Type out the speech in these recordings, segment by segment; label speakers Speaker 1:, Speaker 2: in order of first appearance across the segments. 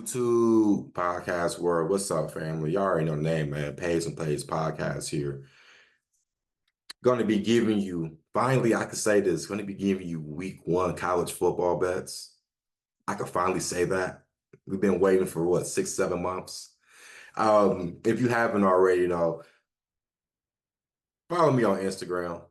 Speaker 1: YouTube podcast world. What's up, family? Y'all already know the name, man. Pays and Plays podcast here. Going to be giving you, finally, I can say this, going to be giving you week 1 college football bets. I can finally say that. We've been waiting for what, 6, 7 months. If you haven't already, follow me on Instagram,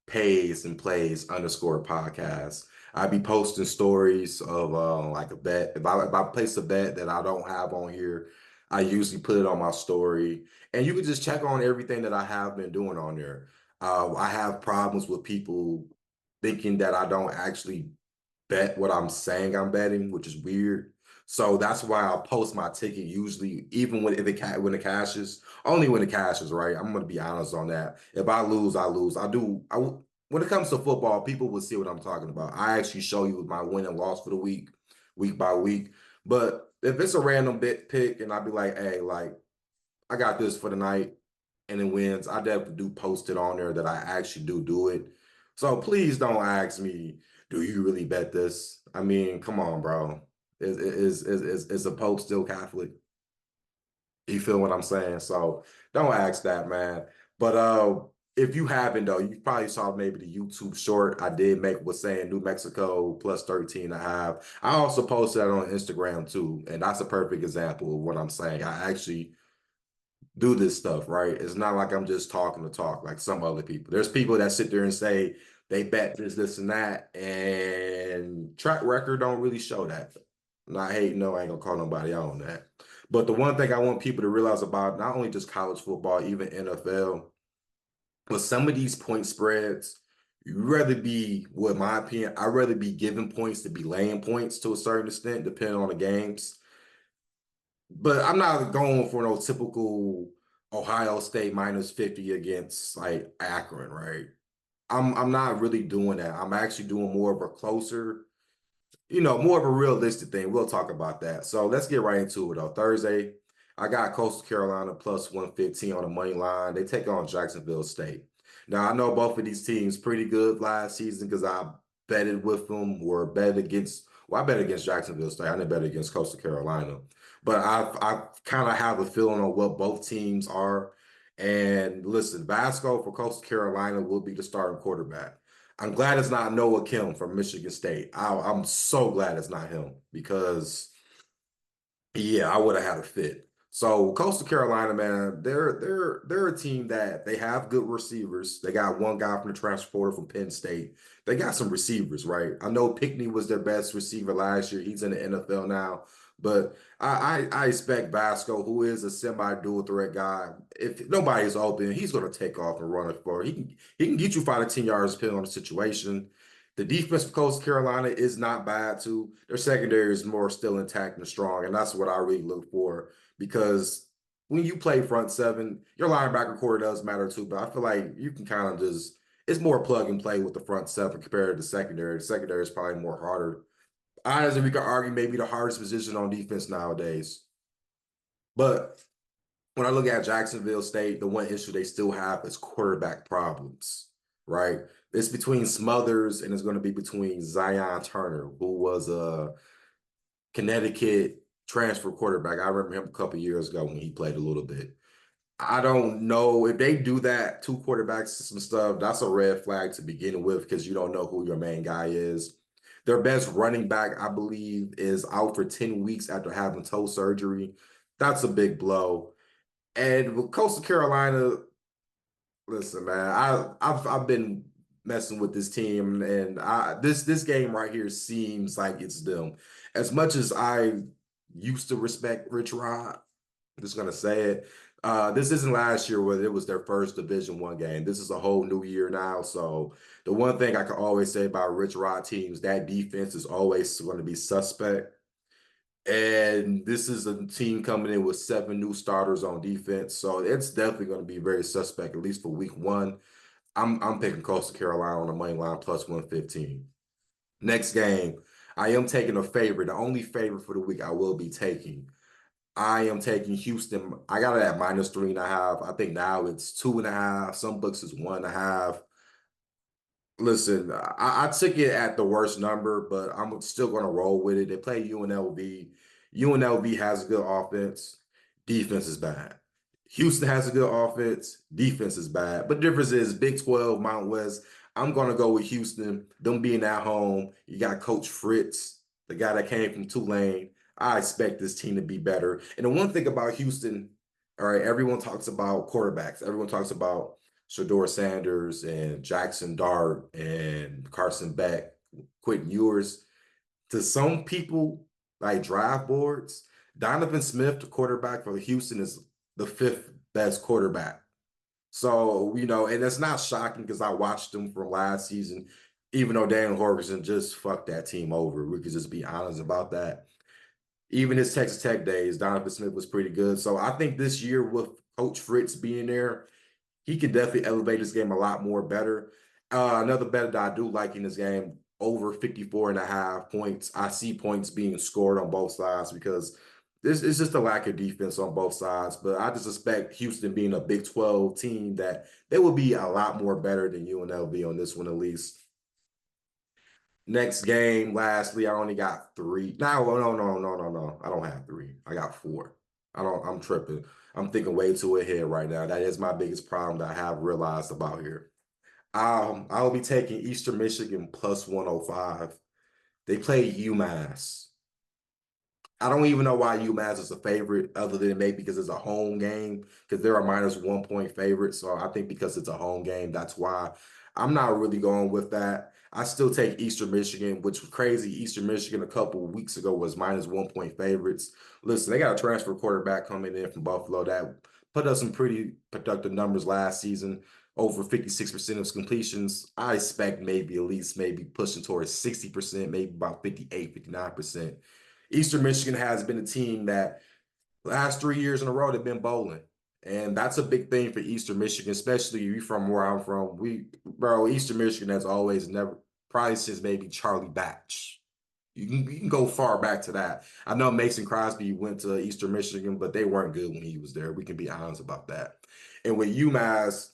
Speaker 1: pays and plays underscore podcast. I be posting stories of like a bet. If I place a bet that I don't have on here, I usually put it on my story. And you can just check on everything that I have been doing on there. I have problems with people thinking that I don't actually bet what I'm saying I'm betting, which is weird. So that's why I post my ticket usually, even when when the cash is only when the cash is right. I'm gonna be honest on that. If I lose, I lose. When it comes to football, people will see what I'm talking about. I actually show you my win and loss for the week, week by week. But if it's a random bit pick and I'll be like, hey, like I got this for the night and it wins, I definitely do post it on there that I actually do it. So please don't ask me, do you really bet this? I mean, come on, bro. Is the Pope still Catholic? You feel what I'm saying? So don't ask that, man. But if you haven't though, you probably saw maybe the YouTube short I did make was saying New Mexico plus 13 and a half. I also posted that on Instagram too, and that's a perfect example of what I'm saying. I actually do this stuff, right? It's not like I'm just talking to talk like some other people. There's people that sit there and say they bet this, and that, and track record don't really show that. Not hating, no, I ain't gonna call nobody out on that. But the one thing I want people to realize about not only just college football, even NFL, but some of these point spreads, you rather be, well, in my opinion, I'd rather be giving points to be laying points to a certain extent, depending on the games. But I'm not going for no typical Ohio State minus 50 against like Akron, right? I'm not really doing that. I'm actually doing more of a closer, more of a realistic thing. We'll talk about that. So let's get right into it though. Thursday, I got Coastal Carolina plus 115 on the money line. They take on Jacksonville State. Now I know both of these teams pretty good last season because I betted with them or bet against. Well, I bet against Jacksonville State. I didn't bet against Coastal Carolina, but I kind of have a feeling on what both teams are. And listen, Vasco for Coastal Carolina will be the starting quarterback. I'm glad it's not Noah Kim from Michigan State. I'm so glad it's not him because yeah, I would have had a fit. So Coastal Carolina, man, they're a team that they have good receivers. They got one guy from the transfer portal from Penn State. They got some receivers, right? I know Pickney was their best receiver last year. He's in the NFL now. But I expect Vasco, who is a semi-dual threat guy, if nobody's open, he's going to take off and run it for. He can get you 5 to 10 yards depending on the situation. The defense for Coastal Carolina is not bad too. Their secondary is more still intact and strong, and that's what I really look for because when you play front seven, your linebacker core does matter too. But I feel like you can kind of just it's more plug and play with the front seven compared to the secondary. The secondary is probably more harder. Honestly, we could argue maybe the hardest position on defense nowadays. But when I look at Jacksonville State, the one issue they still have is quarterback problems, right? It's between Smothers and it's going to be between Zion Turner, who was a Connecticut transfer quarterback. I remember him a couple years ago when he played a little bit. I don't know if they do that, two quarterbacks, some stuff. That's a red flag to begin with because you don't know who your main guy is. Their best running back, I believe, is out for 10 weeks after having toe surgery. That's a big blow. And with Coastal Carolina, listen, man, I've been messing with this team, and this game right here seems like it's them. As much as I used to respect Rich Rod, I'm just gonna say it. This isn't last year where it was their first Division 1 game. This is a whole new year now. So the one thing I can always say about Rich Rod teams, that defense is always going to be suspect. And this is a team coming in with 7 new starters on defense. So it's definitely going to be very suspect, at least for week 1. I'm picking Coastal Carolina on the money line plus 115. Next game, I am taking a favorite. The only favorite for the week I will be taking. I am taking Houston. I got it at minus 3.5. I think now it's 2.5. Some books is 1.5. Listen, I took it at the worst number, but I'm still going to roll with it. They play UNLV. UNLV has a good offense, defense is bad. Houston has a good offense, defense is bad. But the difference is Big 12, Mount West. I'm going to go with Houston. Them being at home, you got Coach Fritz, the guy that came from Tulane. I expect this team to be better. And the one thing about Houston, all right, everyone talks about quarterbacks. Everyone talks about Shador Sanders and Jackson Dart and Carson Beck, Quentin Ewers. To some people, like draft boards, Donovan Smith, the quarterback for Houston, is the fifth best quarterback. So, and it's not shocking because I watched them from last season, even though Dan Horgerson just fucked that team over. We could just be honest about that. Even his Texas Tech days, Donovan Smith was pretty good. So I think this year with Coach Fritz being there, he can definitely elevate his game a lot more better. Another bet that I do like in this game, over 54.5 points. I see points being scored on both sides because this is just a lack of defense on both sides. But I just expect Houston being a Big 12 team that they will be a lot more better than UNLV on this one at least. Next game, lastly, I only got three. No. I don't have three. I got four. I'm tripping. I'm thinking way too ahead right now. That is my biggest problem that I have realized about here. I'll be taking Eastern Michigan plus 105. They play UMass. I don't even know why UMass is a favorite, other than maybe because it's a home game, because they're a -1 point favorite. So I think because it's a home game, that's why I'm not really going with that. I still take Eastern Michigan, which was crazy. Eastern Michigan a couple of weeks ago was -1 point favorites. Listen, they got a transfer quarterback coming in from Buffalo that put up some pretty productive numbers last season, over 56% of completions. I expect maybe at least maybe pushing towards 60%, maybe about 58, 59%. Eastern Michigan has been a team that last 3 years in a row they've been bowling. And that's a big thing for Eastern Michigan, especially you from where I'm from. Eastern Michigan has always never, probably since maybe Charlie Batch. You can go far back to that. I know Mason Crosby went to Eastern Michigan, but they weren't good when he was there. We can be honest about that. And with UMass,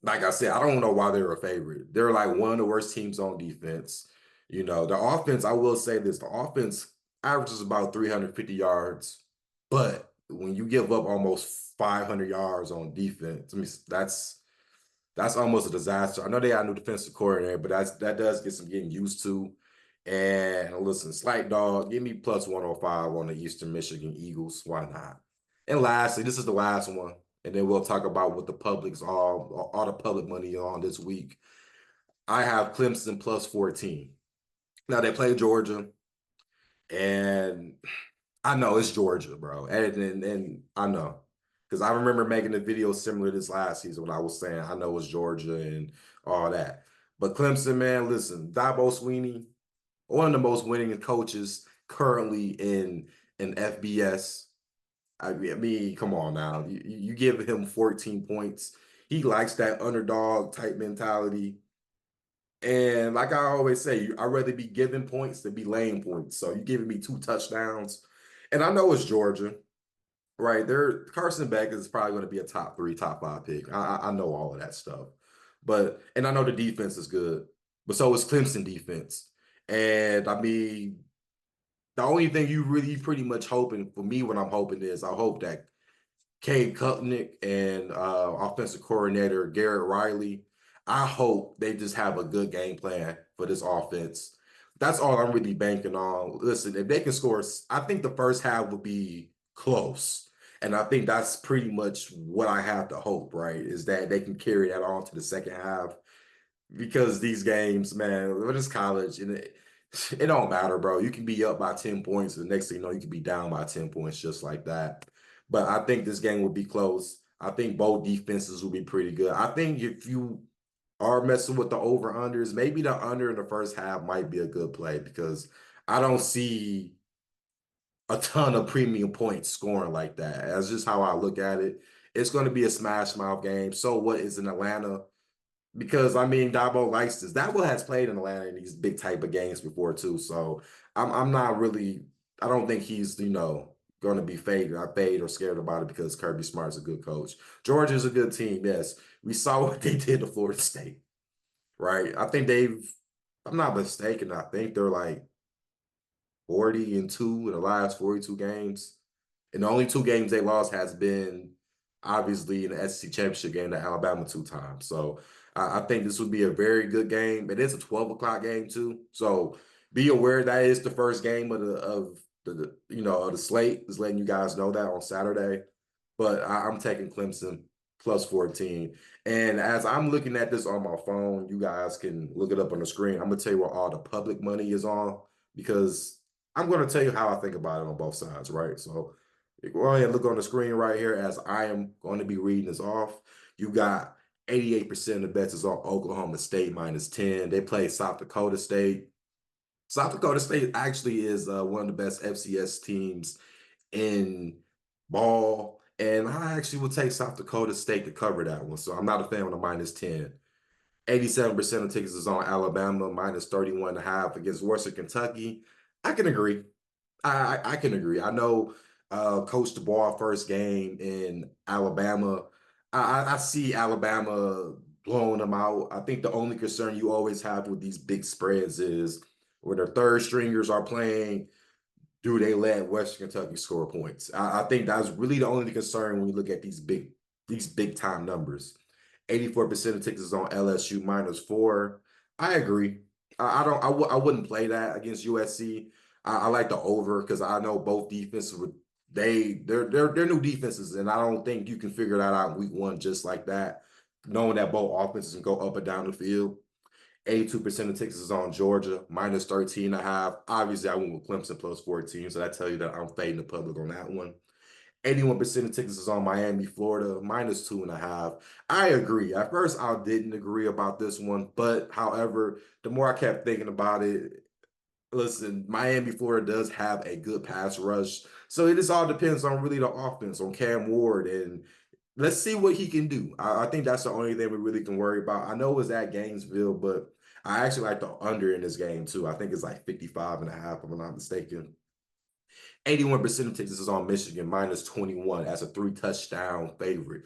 Speaker 1: like I said, I don't know why they're a favorite. They're like one of the worst teams on defense. The offense, I will say this, the offense averages about 350 yards, but when you give up almost 500 yards on defense, I mean, that's almost a disaster. I know they got a new defensive coordinator, but that does get some getting used to. And listen, slight dog, give me plus 105 on the Eastern Michigan Eagles. Why not? And lastly, this is the last one. And then we'll talk about what the public's all the public money on this week. I have Clemson plus 14. Now they play Georgia, and I know it's Georgia, bro. And I know. Because I remember making a video similar to this last season when I was saying I know it's Georgia and all that. But Clemson, man, listen, Dabo Swinney, one of the most winning coaches currently in FBS. I mean, come on now. You give him 14 points. He likes that underdog type mentality. And like I always say, I'd rather be giving points than be laying points. So you're giving me 2 touchdowns. And I know it's Georgia, right? Carson Beck is probably going to be a top 3, top 5 pick. I know all of that stuff. And I know the defense is good, but so is Clemson defense. And I mean, the only thing you really pretty much hoping for me, what I'm hoping is I hope that Cade Kutnick and offensive coordinator Garrett Riley, I hope they just have a good game plan for this offense. That's all I'm really banking on. Listen, if they can score, I think the first half will be close. And I think that's pretty much what I have to hope, right? Is that they can carry that on to the second half. Because these games, man, when it's college, and it don't matter, bro. You can be up by 10 points. The next thing you know, you can be down by 10 points just like that. But I think this game will be close. I think both defenses will be pretty good. I think if you are messing with the over-unders, maybe the under in the first half might be a good play because I don't see a ton of premium points scoring like that. That's just how I look at it. It's going to be a smash mouth game. So what is in Atlanta? Because I mean, Dabo likes this. Dabo has played in Atlanta in these big type of games before too. So I'm not really. I don't think he's going to be fade or scared about it because Kirby Smart's a good coach. Georgia's a good team. Yes, we saw what they did to Florida State. Right. I think they've. I'm not mistaken. I think they're like 40-2 in the last 42 games. And the only two games they lost has been obviously in the SEC championship game to Alabama 2 times. So I think this would be a very good game. It is a 12 o'clock game too. So be aware that is the first game of the slate. Just letting you guys know that on Saturday. But I'm taking Clemson plus 14. And as I'm looking at this on my phone, you guys can look it up on the screen. I'm gonna tell you where all the public money is on because I'm gonna tell you how I think about it on both sides, right? So go ahead and look on the screen right here as I am going to be reading this off. You got 88% of the bets is on Oklahoma State minus 10. They play South Dakota State. South Dakota State actually is one of the best FCS teams in ball. And I actually will take South Dakota State to cover that one. So I'm not a fan of the minus 10. 87% of tickets is on Alabama minus 31.5 against Western Kentucky. I can agree. I can agree. I know Coach DeBoer first game in Alabama. I see Alabama blowing them out. I think the only concern you always have with these big spreads is when their third stringers are playing, do they let Western Kentucky score points? I think that's really the only concern when you look at these big time numbers. 84% of tickets is on LSU minus 4. I agree. I wouldn't play that against USC. I like the over because I know both defenses would they're new defenses, and I don't think you can figure that out in week one just like that, knowing that both offenses can go up and down the field. 82% of tickets is on Georgia, minus 13.5. Obviously, I went with Clemson plus 14, so that tells you that I'm fading the public on that one. 81% of tickets is on Miami, Florida, minus 2.5. I agree. At first, I didn't agree about this one, but however, the more I kept thinking about it, listen, Miami, Florida does have a good pass rush. So it just all depends on really the offense, on Cam Ward, and let's see what he can do. I think that's the only thing we really can worry about. I know it was at Gainesville, but I actually like the under in this game too. I think it's like 55.5, if I'm not mistaken. 81% of tickets is on Michigan, minus 21 as a 3 touchdown favorite.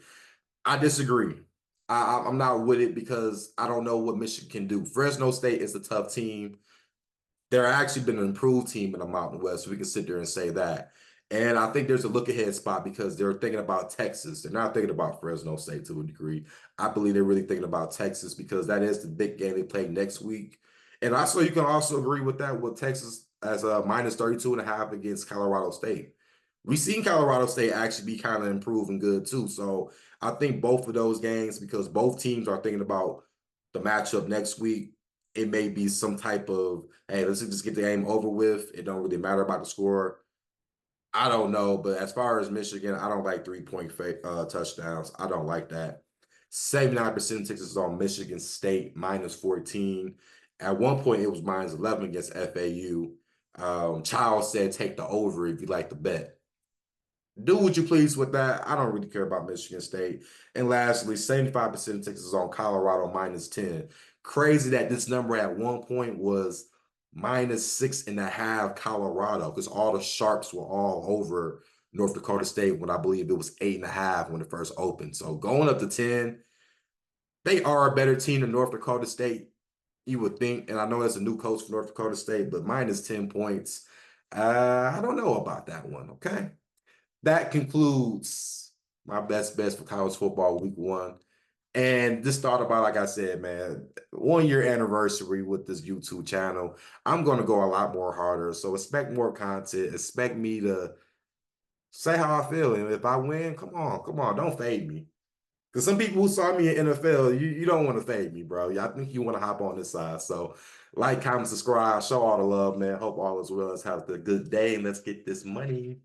Speaker 1: I disagree. I'm not with it because I don't know what Michigan can do. Fresno State is a tough team. They're actually been an improved team in the Mountain West. So we can sit there and say that. And I think there's a look ahead spot because they're thinking about Texas. They're not thinking about Fresno State to a degree. I believe they're really thinking about Texas because that is the big game they play next week. And also, you can also agree with that with Texas as a minus 32.5 against Colorado State. We've seen Colorado State actually be kind of improving good too. So I think both of those games, because both teams are thinking about the matchup next week, it may be some type of, hey, let's just get the game over with. It don't really matter about the score. I don't know, but as far as Michigan, I don't like 3-point touchdowns. I don't like that. 79% of tickets is on Michigan State minus 14. At one point, it was minus 11 against FAU. Child said take the over if you like to bet. Do what you please with that. I don't really care about Michigan State. And lastly, 75% of tickets is on Colorado minus 10. Crazy that this number at one point was minus 6.5 Colorado because all the sharps were all over North Dakota State when I believe it was 8.5 when it first opened. So going up to 10, they are a better team than North Dakota State, you would think. And I know there's a new coach for North Dakota State, but minus 10 points. I don't know about that one. Okay. That concludes my best bets for college football week one. And just thought about, like I said, man, 1 year anniversary with this YouTube channel. I'm going to go a lot more harder. So expect more content. Expect me to say how I feel. And if I win, come on, don't fade me. Because some people who saw me in NFL, you don't want to fade me, bro. I think you want to hop on this side. So like, comment, subscribe, show all the love, man. Hope all is well. Let's have a good day and let's get this money.